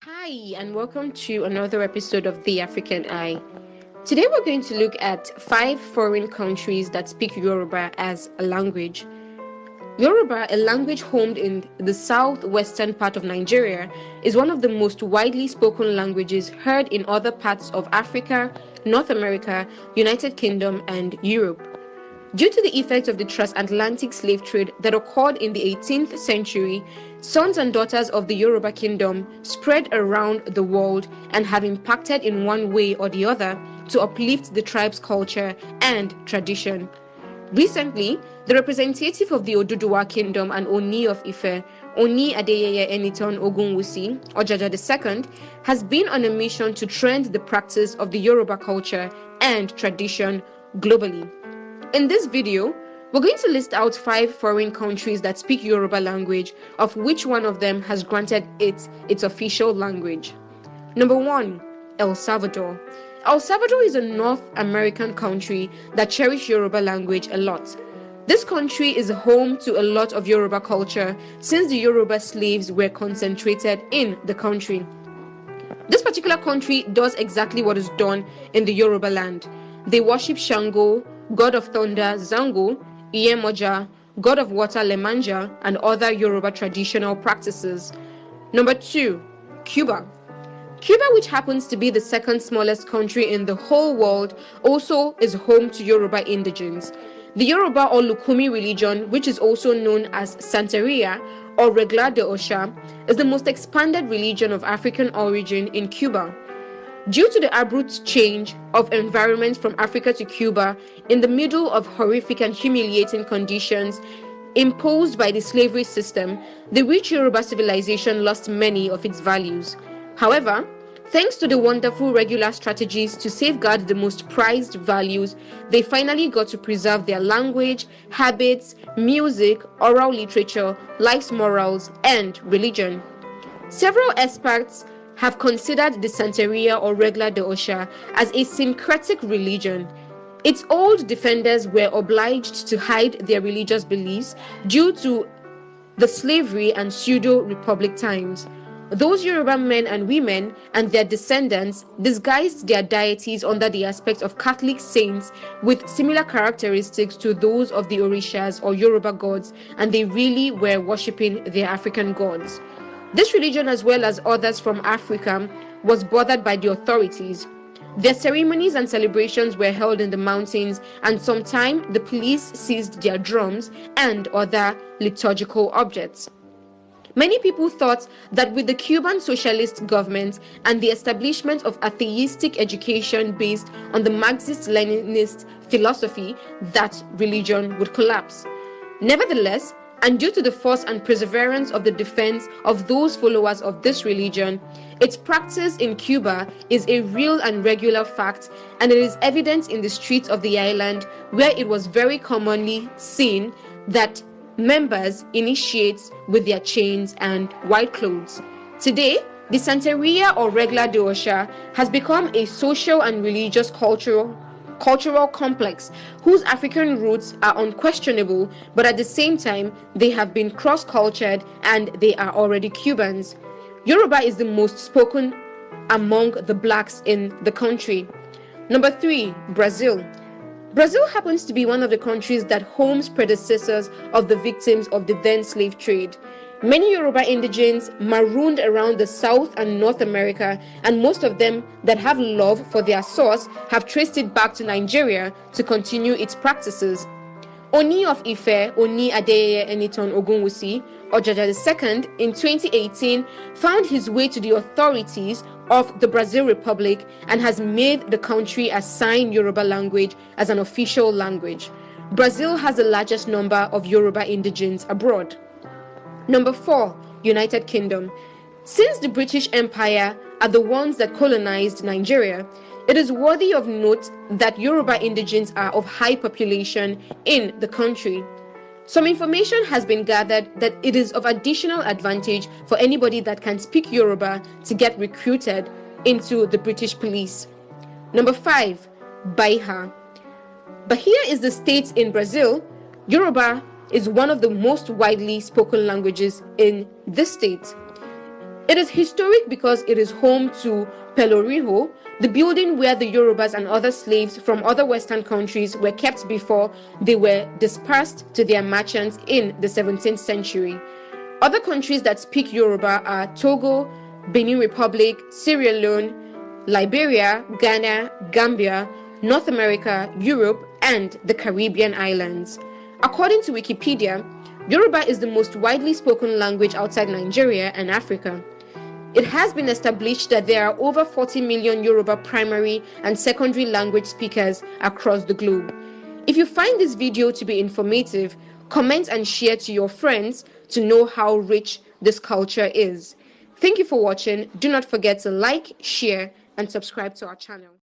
Hi, and welcome to another episode of The African Eye. Today, we're going to look at 5 foreign countries that speak Yoruba as a language. Yoruba, a language homed in the southwestern part of Nigeria, is one of the most widely spoken languages heard in other parts of Africa, North America, United Kingdom, and Europe. Due to the effect of the transatlantic slave trade that occurred in the 18th century, sons and daughters of the Yoruba kingdom spread around the world and have impacted in one way or the other to uplift the tribe's culture and tradition. Recently, the representative of the Oduduwa kingdom and Oni of Ife, Oni Adeyeye Enitan Ogunwusi, Ojaja II, has been on a mission to trend the practice of the Yoruba culture and tradition globally. In this video, we're going to list out 5 foreign countries that speak Yoruba language, of which one of them has granted it its official language. Number 1, El Salvador. El Salvador is a North American country that cherishes Yoruba language a lot. This country is home to a lot of Yoruba culture since the Yoruba slaves were concentrated in the country. This particular country does exactly what is done in the Yoruba land. They worship Shango, god of thunder Zango, Iyemoja, god of water Lemanja, and other Yoruba traditional practices. Number 2, Cuba. Cuba, which happens to be the second smallest country in the whole world, also is home to Yoruba indigenes. The Yoruba or Lukumi religion, which is also known as Santeria or Regla de Osha, is the most expanded religion of African origin in Cuba. Due to the abrupt change of environment from Africa to Cuba in the middle of horrific and humiliating conditions imposed by the slavery system, the rich Yoruba civilization lost many of its values. However, thanks to the wonderful regular strategies to safeguard the most prized values, they finally got to preserve their language, habits, music, oral literature, life's morals, and religion. Several experts have considered the Santeria or Regla de Osha as a syncretic religion. Its old defenders were obliged to hide their religious beliefs due to the slavery and pseudo-republic times. Those Yoruba men and women and their descendants disguised their deities under the aspect of Catholic saints with similar characteristics to those of the Orishas or Yoruba gods, and they really were worshipping their African gods. This religion, as well as others from Africa, was bothered by the authorities. Their ceremonies and celebrations were held in the mountains, and sometimes the police seized their drums and other liturgical objects. Many people thought that with the Cuban socialist government and the establishment of atheistic education based on the Marxist-Leninist philosophy, that religion would collapse. Nevertheless, and due to the force and perseverance of the defense of those followers of this religion, its practice in Cuba is a real and regular fact, and it is evident in the streets of the island, where it was very commonly seen that members initiate with their chains and white clothes. Today, the Santeria or Regla de Osha has become a social and religious cultural complex whose African roots are unquestionable, but at the same time they have been cross-cultured and they are already Cubans. Yoruba is the most spoken among the blacks in the country. Number 3, Brazil. Brazil happens to be one of the countries that homes predecessors of the victims of the then slave trade. Many Yoruba indigenes marooned around the South and North America, and most of them that have love for their source have traced it back to Nigeria to continue its practices. Oni of Ife, Oni Adeyeye Enitan Ogunwusi, Ojaja II, in 2018 found his way to the authorities of the Brazil Republic and has made the country assign Yoruba language as an official language. Brazil has the largest number of Yoruba indigenes abroad. Number 4, United Kingdom. Since the British Empire are the ones that colonized Nigeria, it is worthy of note that Yoruba indigenes are of high population in the country. Some information has been gathered that it is of additional advantage for anybody that can speak Yoruba to get recruited into the British police. Number 5, Bahia. Bahia is the state in Brazil. Yoruba is one of the most widely spoken languages in this state. It is historic because it is home to Peloriho, the building where the Yorubas and other slaves from other Western countries were kept before they were dispersed to their merchants in the 17th century. Other countries that speak Yoruba are Togo, Benin Republic, Sierra Leone, Liberia, Ghana, Gambia, North America, Europe, and the Caribbean islands. According to Wikipedia, Yoruba is the most widely spoken language outside Nigeria and Africa. It has been established that there are over 40 million Yoruba primary and secondary language speakers across the globe. If you find this video to be informative, comment and share to your friends to know how rich this culture is. Thank you for watching. Do not forget to like, share, and subscribe to our channel.